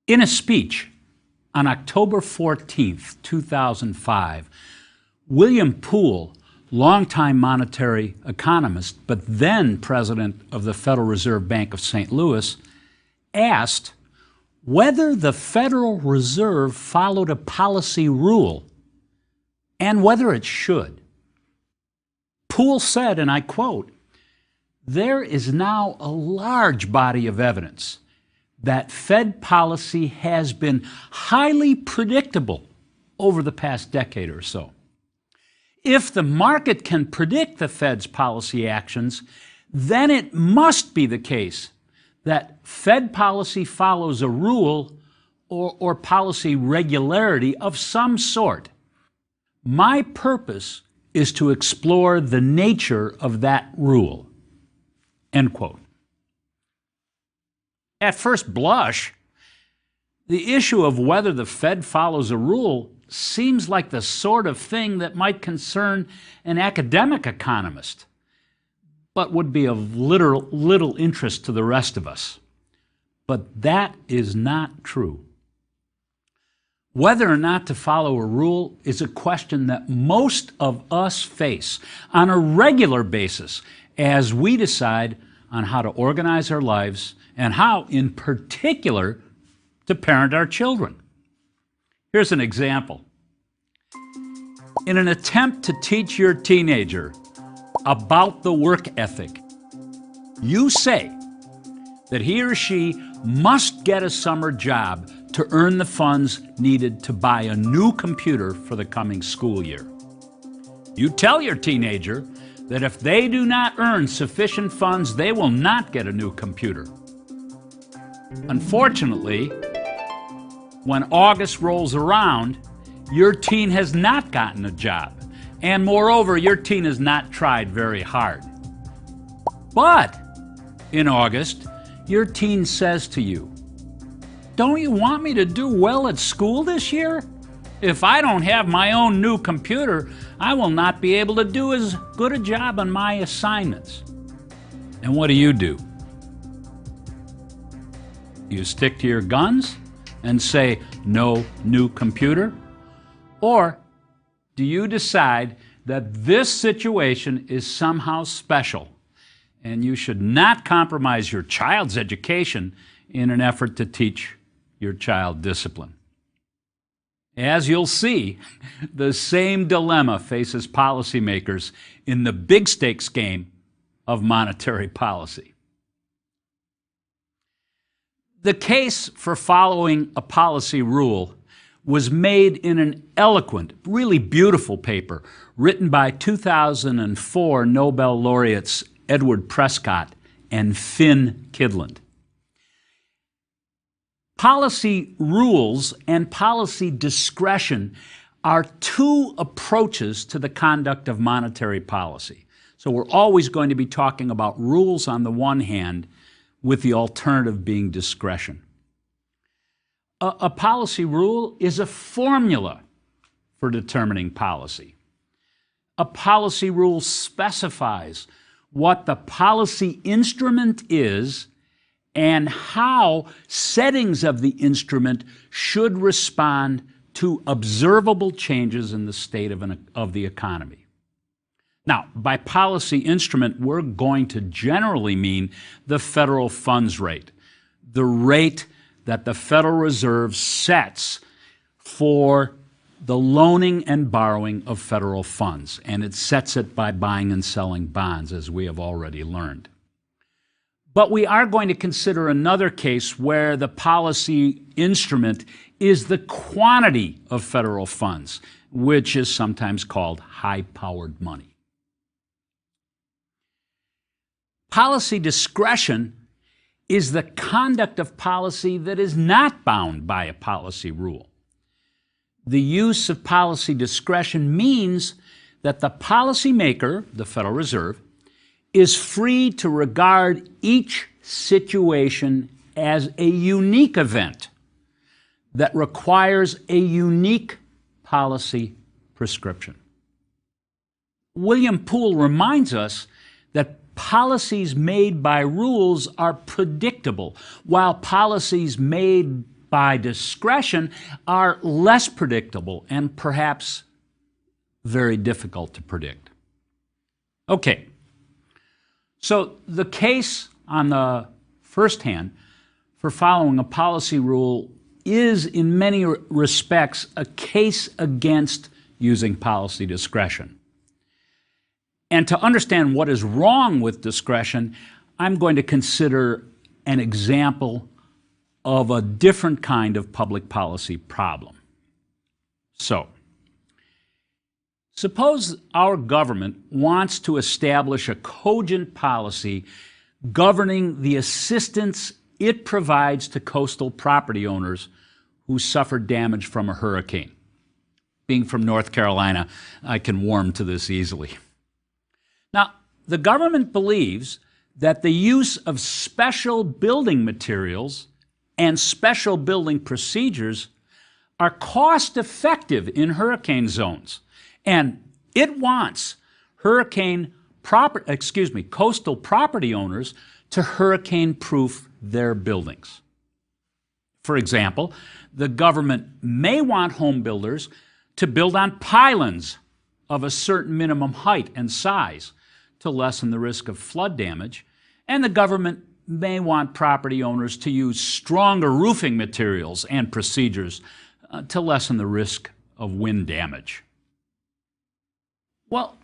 In a speech on October 14th, 2005, William Poole, longtime monetary economist, but then president of the Federal Reserve Bank of St. Louis, asked whether the Federal Reserve followed a policy rule and whether it should. Poole said, and I quote, "There is now a large body of evidence that Fed policy has been highly predictable over the past decade or so. If the market can predict the Fed's policy actions, then it must be the case that Fed policy follows a rule or policy regularity of some sort. My purpose is to explore the nature of that rule." End quote. At first blush, the issue of whether the Fed follows a rule seems like the sort of thing that might concern an academic economist, but would be of little interest to the rest of us. But that is not true. Whether or not to follow a rule is a question that most of us face on a regular basis as we decide on how to organize our lives and how, in particular, to parent our children. Here's an example. In an attempt to teach your teenager about the work ethic, you say that he or she must get a summer job to earn the funds needed to buy a new computer for the coming school year. You tell your teenager that if they do not earn sufficient funds, they will not get a new computer. Unfortunately, when August rolls around, your teen has not gotten a job, and moreover, your teen has not tried very hard. But in August, your teen says to you, "Don't you want me to do well at school this year? If I don't have my own new computer, I will not be able to do as good a job on my assignments." And what do? You stick to your guns and say, "No new computer"? Or do you decide that this situation is somehow special and you should not compromise your child's education in an effort to teach your child discipline? As you'll see, the same dilemma faces policymakers in the big stakes game of monetary policy. The case for following a policy rule was made in an eloquent, really beautiful paper written by 2004 Nobel laureates Edward Prescott and Finn Kydland. Policy rules and policy discretion are two approaches to the conduct of monetary policy. So we're always going to be talking about rules on the one hand, with the alternative being discretion. A policy rule is a formula for determining policy. A policy rule specifies what the policy instrument is and how settings of the instrument should respond to observable changes in the state of the economy. Now, by policy instrument, we're going to generally mean the federal funds rate, the rate that the Federal Reserve sets for the loaning and borrowing of federal funds, and it sets it by buying and selling bonds, as we have already learned. But we are going to consider another case where the policy instrument is the quantity of federal funds, which is sometimes called high-powered money. Policy discretion is the conduct of policy that is not bound by a policy rule. The use of policy discretion means that the policymaker, the Federal Reserve, is free to regard each situation as a unique event that requires a unique policy prescription. William Poole reminds us that policies made by rules are predictable, while policies made by discretion are less predictable and perhaps very difficult to predict. Okay, so the case on the first hand for following a policy rule is in many respects a case against using policy discretion. And to understand what is wrong with discretion, I'm going to consider an example of a different kind of public policy problem. So, suppose our government wants to establish a cogent policy governing the assistance it provides to coastal property owners who suffered damage from a hurricane. Being from North Carolina, I can warm to this easily. Now, the government believes that the use of special building materials and special building procedures are cost-effective in hurricane zones, and it wants coastal property owners to hurricane-proof their buildings. For example, the government may want home builders to build on pylons of a certain minimum height and size to lessen the risk of flood damage, and the government may want property owners to use stronger roofing materials and procedures to lessen the risk of wind damage. Well,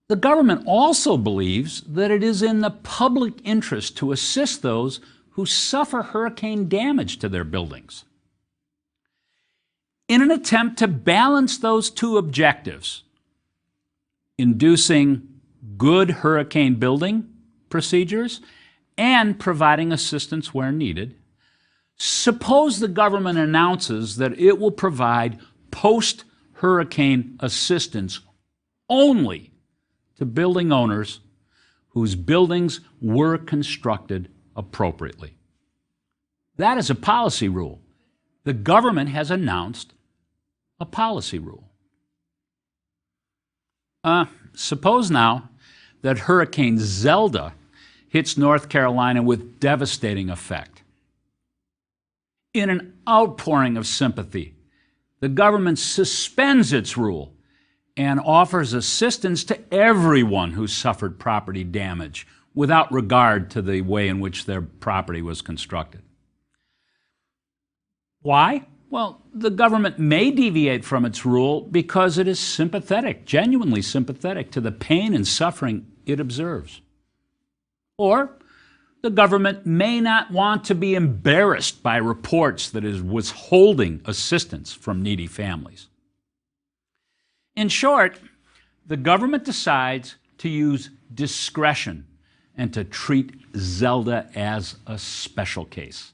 the government also believes that it is in the public interest to assist those who suffer hurricane damage to their buildings. In an attempt to balance those two objectives, inducing good hurricane building procedures and providing assistance where needed, suppose the government announces that it will provide post-hurricane assistance only to building owners whose buildings were constructed appropriately. That is a policy rule. The government has announced a policy rule. Suppose now that Hurricane Zelda hits North Carolina with devastating effect. In an outpouring of sympathy, the government suspends its rule and offers assistance to everyone who suffered property damage without regard to the way in which their property was constructed. Why? Well, the government may deviate from its rule because it is sympathetic, genuinely sympathetic to the pain and suffering it observes. Or the government may not want to be embarrassed by reports that it is withholding assistance from needy families. In short, the government decides to use discretion and to treat Zelda as a special case.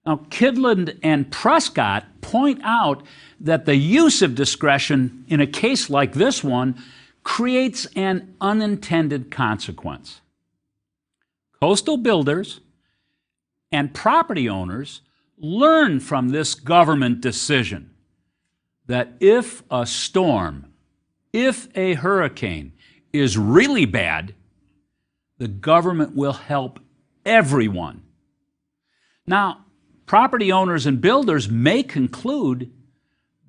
Now, Kydland and Prescott point out that the use of discretion in a case like this one creates an unintended consequence. Coastal builders and property owners learn from this government decision that if a storm, if a hurricane is really bad, the government will help everyone. Now, property owners and builders may conclude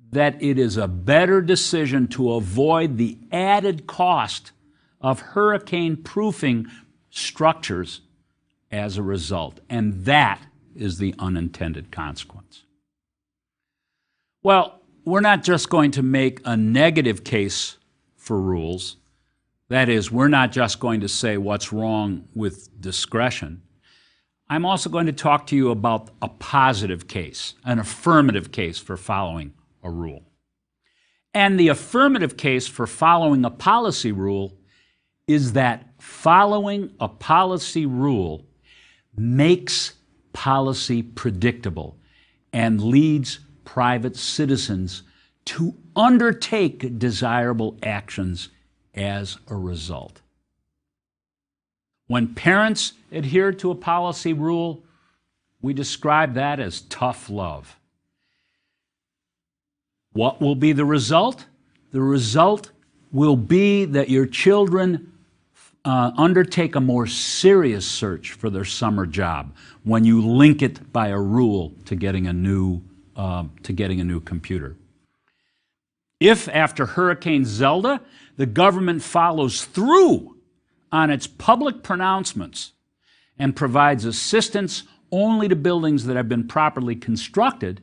that it is a better decision to avoid the added cost of hurricane-proofing structures as a result, and that is the unintended consequence. Well, we're not just going to make a negative case for rules. That is, we're not just going to say what's wrong with discretion. I'm also going to talk to you about a positive case, an affirmative case for following a rule. And the affirmative case for following a policy rule is that following a policy rule makes policy predictable and leads private citizens to undertake desirable actions as a result. When parents adhere to a policy rule, we describe that as tough love. What will be the result? The result will be that your children undertake a more serious search for their summer job when you link it by a rule to getting a new computer. If after Hurricane Zelda, the government follows through on its public pronouncements and provides assistance only to buildings that have been properly constructed,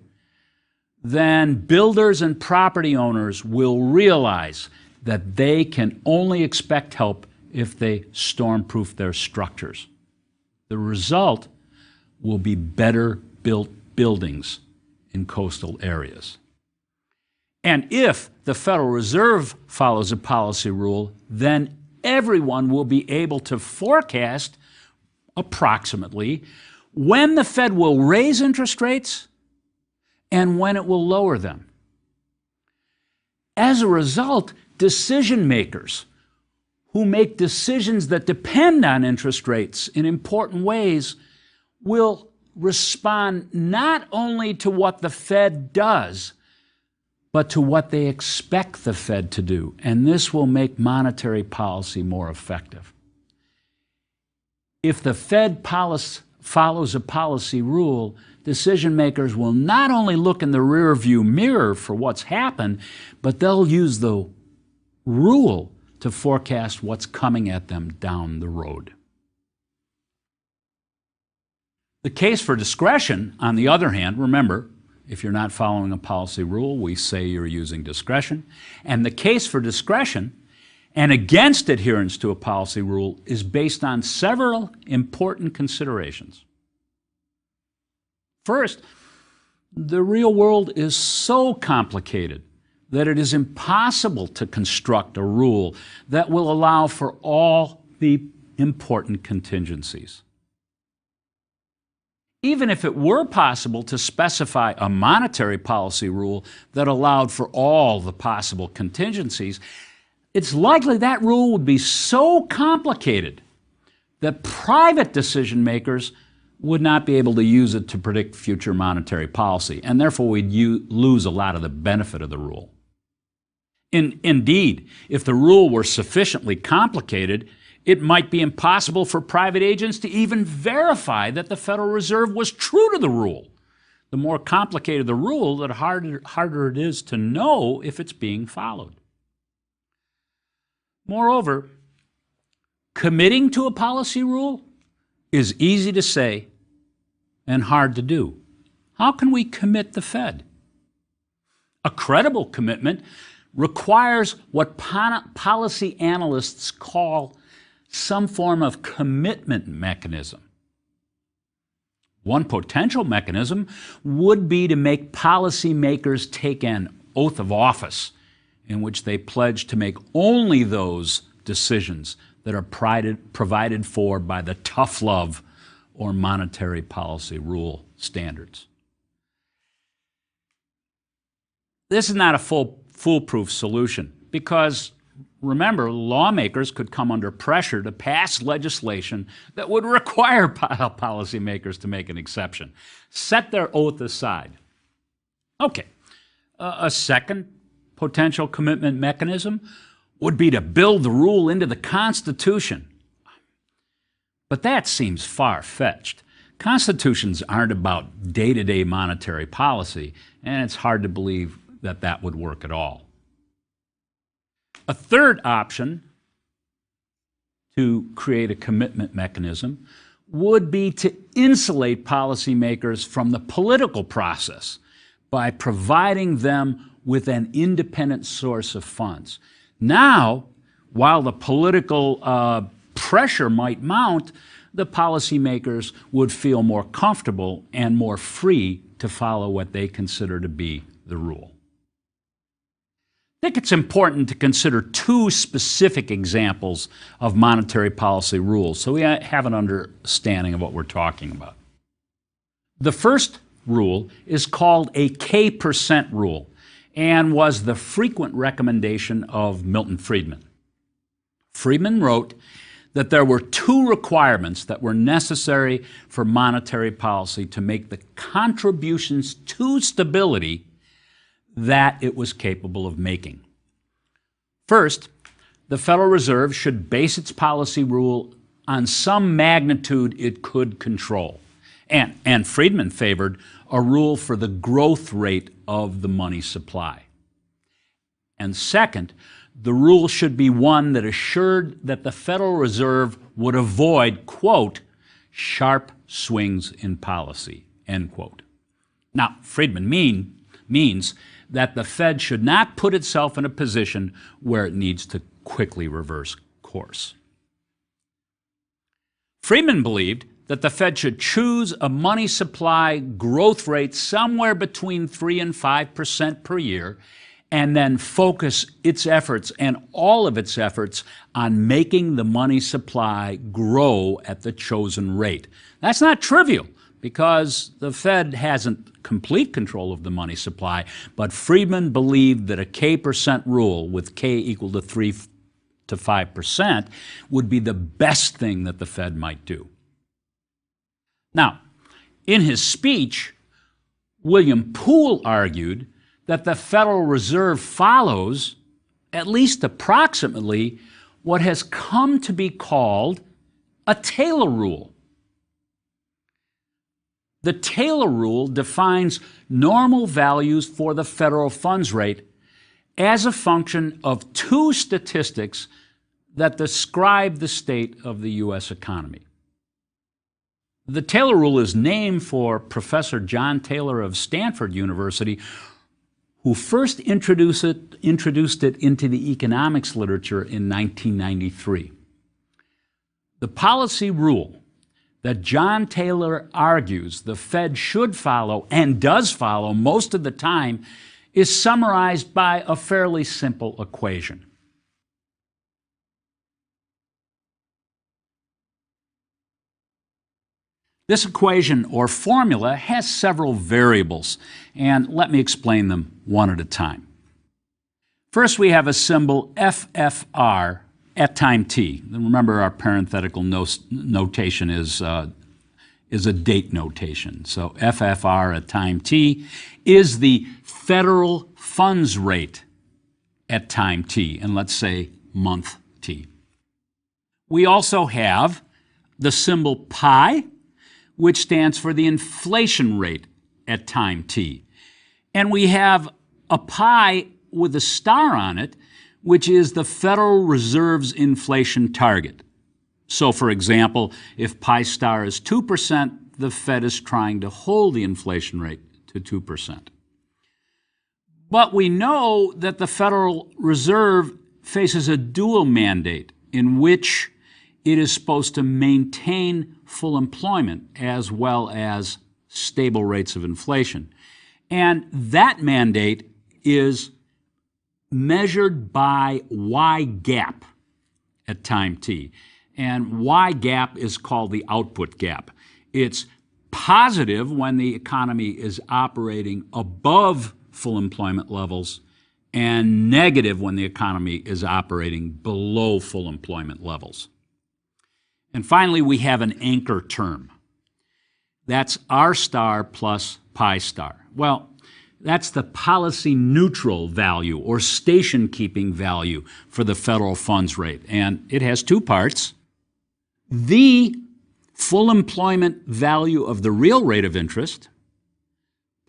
then builders and property owners will realize that they can only expect help if they stormproof their structures. The result will be better built buildings in coastal areas. And if the Federal Reserve follows a policy rule, then everyone will be able to forecast approximately when the Fed will raise interest rates and when it will lower them. As a result, decision makers who make decisions that depend on interest rates in important ways will respond not only to what the Fed does, but to what they expect the Fed to do. And this will make monetary policy more effective. If the Fed follows a policy rule, decision makers will not only look in the rearview mirror for what's happened, but they'll use the rule to forecast what's coming at them down the road. The case for discretion, on the other hand, remember, if you're not following a policy rule, we say you're using discretion. And the case for discretion and against adherence to a policy rule is based on several important considerations. First, the real world is so complicated that it is impossible to construct a rule that will allow for all the important contingencies. Even if it were possible to specify a monetary policy rule that allowed for all the possible contingencies, it's likely that rule would be so complicated that private decision makers would not be able to use it to predict future monetary policy, and therefore we'd lose a lot of the benefit of the rule. Indeed, if the rule were sufficiently complicated, it might be impossible for private agents to even verify that the Federal Reserve was true to the rule. The more complicated the rule, the harder it is to know if it's being followed. Moreover, committing to a policy rule is easy to say and hard to do. How can we commit the Fed? A credible commitment requires what policy analysts call some form of commitment mechanism. One potential mechanism would be to make policymakers take an oath of office in which they pledge to make only those decisions that are provided for by the tough love or monetary policy rule standards. This is not a foolproof solution because, remember, lawmakers could come under pressure to pass legislation that would require policymakers to make an exception. Set their oath aside. Okay, a second potential commitment mechanism would be to build the rule into the Constitution. But that seems far-fetched. Constitutions aren't about day-to-day monetary policy, and it's hard to believe that that would work at all. A third option to create a commitment mechanism would be to insulate policymakers from the political process by providing them with an independent source of funds. Now, while the political pressure might mount, the policymakers would feel more comfortable and more free to follow what they consider to be the rule. I think it's important to consider two specific examples of monetary policy rules so we have an understanding of what we're talking about. The first rule is called a K% rule and was the frequent recommendation of Milton Friedman. Friedman wrote that there were two requirements that were necessary for monetary policy to make the contributions to stability that it was capable of making. First, the Federal Reserve should base its policy rule on some magnitude it could control. And Friedman favored a rule for the growth rate of the money supply. And second, the rule should be one that assured that the Federal Reserve would avoid, quote, sharp swings in policy, end quote. Now, Friedman means that the Fed should not put itself in a position where it needs to quickly reverse course. Friedman believed that the Fed should choose a money supply growth rate somewhere between 3 and 5% per year, and then focus its efforts and all of its efforts on making the money supply grow at the chosen rate. That's not trivial, because the Fed hasn't complete control of the money supply, but Friedman believed that a K% rule with K equal to 3 to 5% would be the best thing that the Fed might do. Now, in his speech, William Poole argued that the Federal Reserve follows, at least approximately, what has come to be called a Taylor rule. The Taylor rule defines normal values for the federal funds rate as a function of two statistics that describe the state of the U.S. economy. The Taylor rule is named for Professor John Taylor of Stanford University, who first introduced it into the economics literature in 1993. The policy rule that John Taylor argues the Fed should follow and does follow most of the time is summarized by a fairly simple equation. This equation or formula has several variables, and let me explain them one at a time. First, we have a symbol FFR at time t. And remember, our parenthetical notation is a date notation. So FFR at time t is the federal funds rate at time t, and let's say month t. We also have the symbol pi, which stands for the inflation rate at time t. And we have a pi with a star on it, which is the Federal Reserve's inflation target. So, for example, if pi star is 2%, the Fed is trying to hold the inflation rate to 2%. But we know that the Federal Reserve faces a dual mandate in which it is supposed to maintain full employment as well as stable rates of inflation. And that mandate is measured by Y gap at time t. And Y gap is called the output gap. It's positive when the economy is operating above full employment levels and negative when the economy is operating below full employment levels. And finally, we have an anchor term. That's R star plus pi star. Well, that's the policy neutral value or station keeping value for the federal funds rate. And it has two parts. The full employment value of the real rate of interest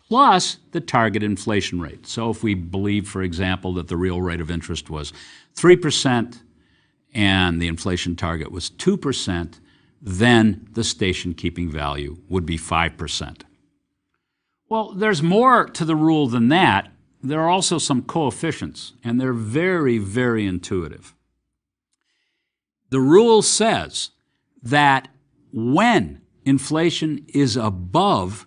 plus the target inflation rate. So if we believe, for example, that the real rate of interest was 3%, and the inflation target was 2%, then the station keeping value would be 5%. Well, there's more to the rule than that. There are also some coefficients, and they're very, very intuitive. The rule says that when inflation is above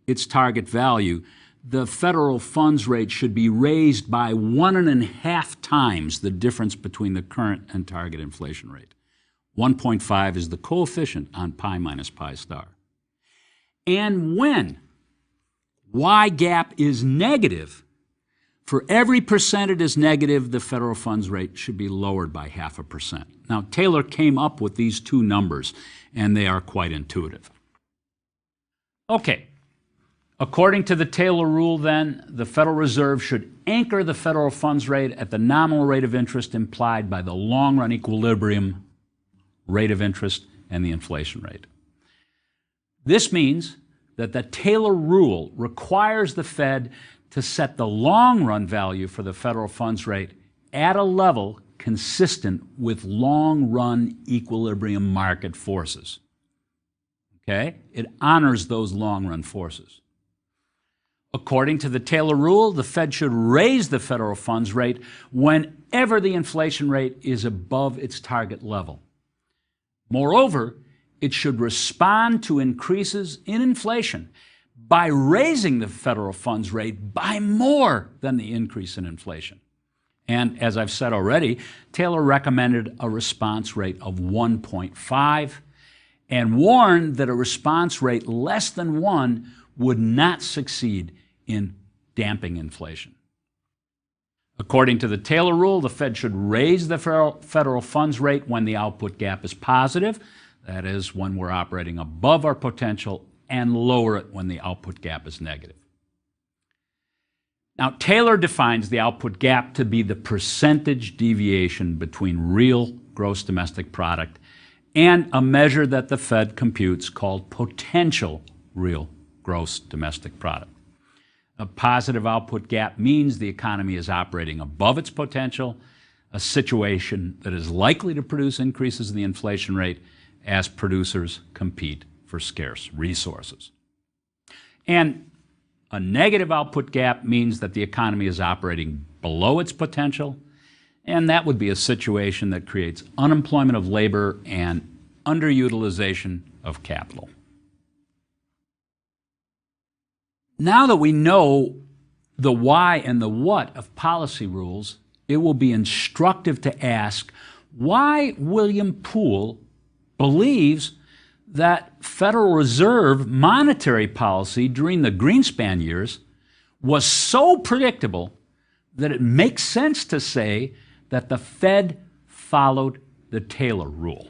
its target value, the federal funds rate should be raised by 1.5 times the difference between the current and target inflation rate. 1.5 is the coefficient on pi minus pi star. And when Y gap is negative, for every percent it is negative, the federal funds rate should be lowered by 0.5%. Now, Taylor came up with these two numbers, and they are quite intuitive. Okay. According to the Taylor rule, then, the Federal Reserve should anchor the federal funds rate at the nominal rate of interest implied by the long-run equilibrium rate of interest and the inflation rate. This means that the Taylor rule requires the Fed to set the long-run value for the federal funds rate at a level consistent with long-run equilibrium market forces. Okay? It honors those long-run forces. According to the Taylor rule, the Fed should raise the federal funds rate whenever the inflation rate is above its target level. Moreover, it should respond to increases in inflation by raising the federal funds rate by more than the increase in inflation. And as I've said already, Taylor recommended a response rate of 1.5 and warned that a response rate less than 1 would not succeed in damping inflation. According to the Taylor rule, the Fed should raise the federal funds rate when the output gap is positive, that is, when we're operating above our potential, and lower it when the output gap is negative. Now, Taylor defines the output gap to be the percentage deviation between real gross domestic product and a measure that the Fed computes called potential real gross domestic product. A positive output gap means the economy is operating above its potential, a situation that is likely to produce increases in the inflation rate as producers compete for scarce resources. And a negative output gap means that the economy is operating below its potential, and that would be a situation that creates unemployment of labor and underutilization of capital. Now that we know the why and the what of policy rules, it will be instructive to ask why William Poole believes that Federal Reserve monetary policy during the Greenspan years was so predictable that it makes sense to say that the Fed followed the Taylor rule.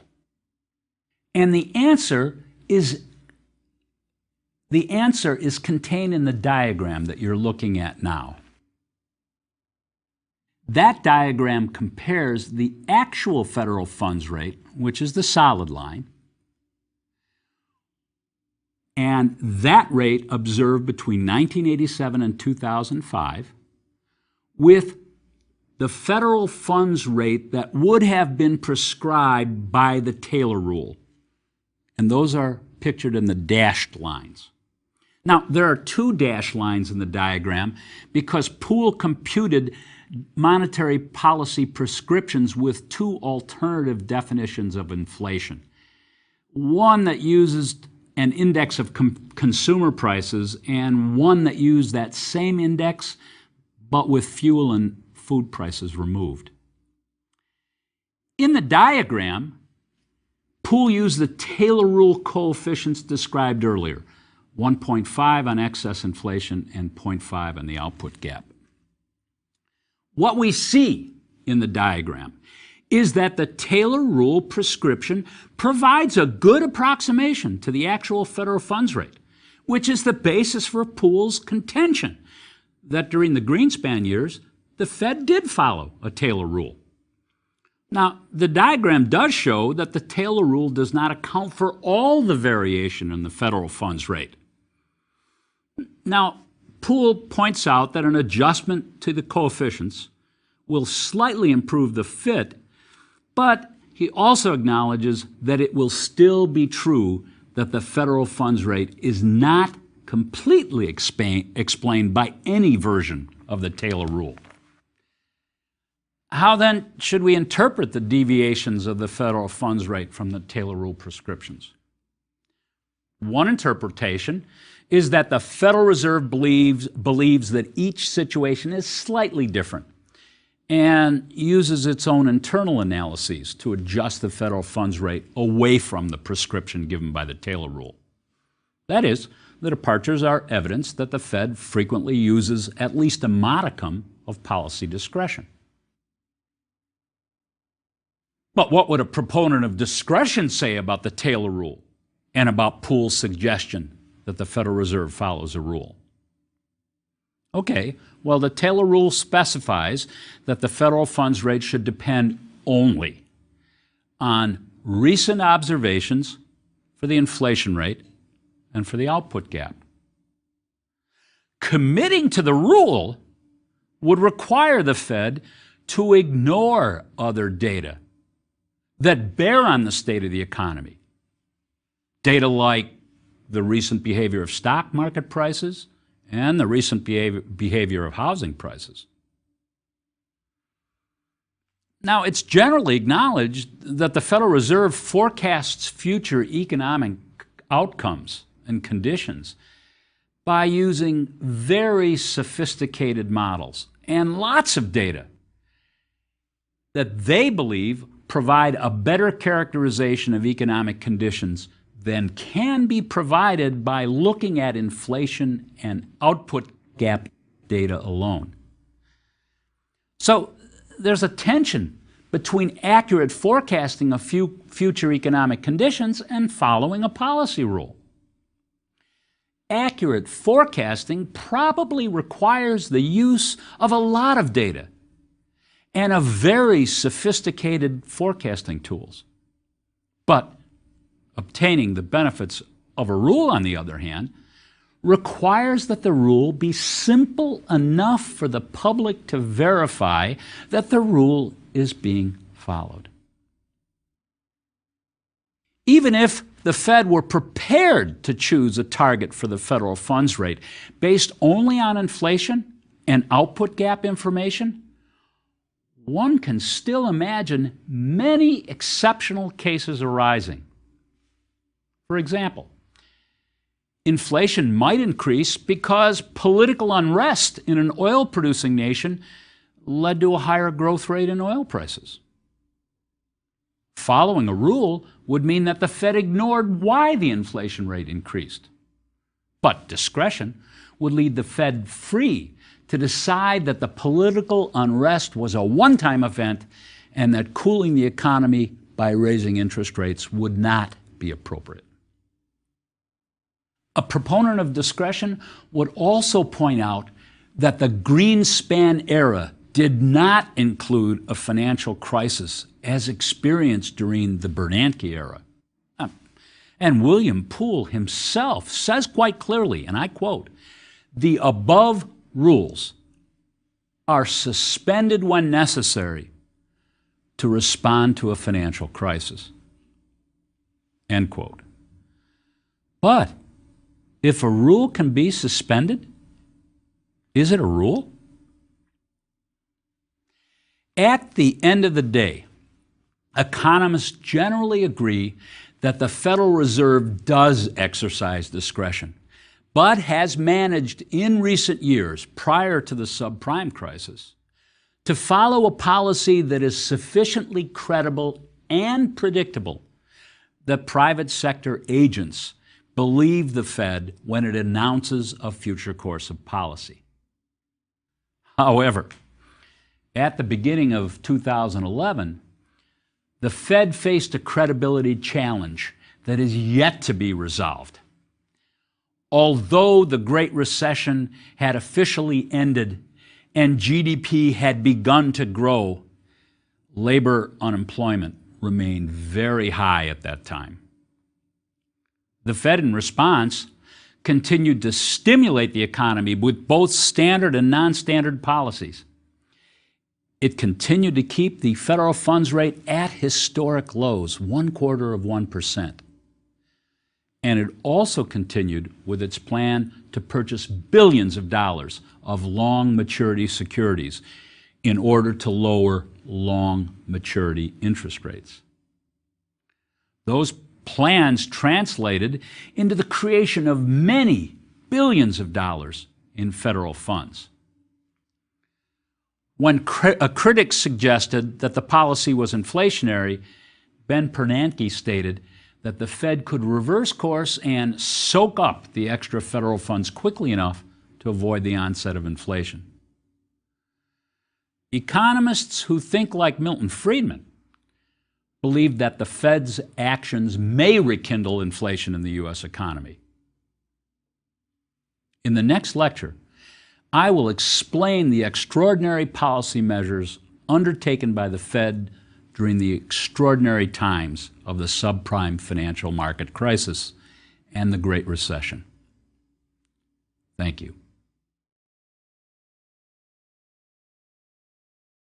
And the answer is contained in the diagram that you're looking at now. That diagram compares the actual federal funds rate, which is the solid line, and that rate observed between 1987 and 2005 with the federal funds rate that would have been prescribed by the Taylor rule. And those are pictured in the dashed lines. Now, there are two dashed lines in the diagram because Poole computed monetary policy prescriptions with two alternative definitions of inflation. One that uses an index of consumer prices and one that used that same index but with fuel and food prices removed. In the diagram, Poole used the Taylor rule coefficients described earlier, 1.5 on excess inflation and 0.5 on the output gap. What we see in the diagram is that the Taylor rule prescription provides a good approximation to the actual federal funds rate, which is the basis for Poole's contention that during the Greenspan years, the Fed did follow a Taylor rule. Now, the diagram does show that the Taylor rule does not account for all the variation in the federal funds rate. Now, Poole points out that an adjustment to the coefficients will slightly improve the fit, but he also acknowledges that it will still be true that the federal funds rate is not completely explained by any version of the Taylor rule. How then should we interpret the deviations of the federal funds rate from the Taylor rule prescriptions? One interpretation is that the Federal Reserve believes that each situation is slightly different and uses its own internal analyses to adjust the federal funds rate away from the prescription given by the Taylor rule. That is, the departures are evidence that the Fed frequently uses at least a modicum of policy discretion. But what would a proponent of discretion say about the Taylor rule and about Poole's suggestion that the Federal Reserve follows a rule. Okay, well, the Taylor rule specifies that the federal funds rate should depend only on recent observations for the inflation rate and for the output gap. Committing to the rule would require the Fed to ignore other data that bear on the state of the economy. Data like the recent behavior of stock market prices and the recent behavior of housing prices. Now, it's generally acknowledged that the Federal Reserve forecasts future economic outcomes and conditions by using very sophisticated models and lots of data that they believe provide a better characterization of economic conditions than can be provided by looking at inflation and output gap data alone. So there's a tension between accurate forecasting of future economic conditions and following a policy rule. Accurate forecasting probably requires the use of a lot of data and of very sophisticated forecasting tools. But obtaining the benefits of a rule, on the other hand, requires that the rule be simple enough for the public to verify that the rule is being followed. Even if the Fed were prepared to choose a target for the federal funds rate based only on inflation and output gap information, one can still imagine many exceptional cases arising. For example, inflation might increase because political unrest in an oil-producing nation led to a higher growth rate in oil prices. Following a rule would mean that the Fed ignored why the inflation rate increased. But discretion would lead the Fed free to decide that the political unrest was a one-time event and that cooling the economy by raising interest rates would not be appropriate. A proponent of discretion would also point out that the Greenspan era did not include a financial crisis as experienced during the Bernanke era. And William Poole himself says quite clearly, and I quote, "The above rules are suspended when necessary to respond to a financial crisis." End quote. But if a rule can be suspended, is it a rule? At the end of the day, economists generally agree that the Federal Reserve does exercise discretion, but has managed in recent years, prior to the subprime crisis, to follow a policy that is sufficiently credible and predictable that private sector agents believe the Fed when it announces a future course of policy. However, at the beginning of 2011, the Fed faced a credibility challenge that is yet to be resolved. Although the Great Recession had officially ended and GDP had begun to grow, labor unemployment remained very high at that time. The Fed, in response, continued to stimulate the economy with both standard and non-standard policies. It continued to keep the federal funds rate at historic lows, 0.25%. And it also continued with its plan to purchase billions of dollars of long maturity securities in order to lower long maturity interest rates. Those plans translated into the creation of many billions of dollars in federal funds. When a critic suggested that the policy was inflationary, Ben Bernanke stated that the Fed could reverse course and soak up the extra federal funds quickly enough to avoid the onset of inflation. Economists who think like Milton Friedman believe that the Fed's actions may rekindle inflation in the U.S. economy. In the next lecture, I will explain the extraordinary policy measures undertaken by the Fed during the extraordinary times of the subprime financial market crisis and the Great Recession. Thank you.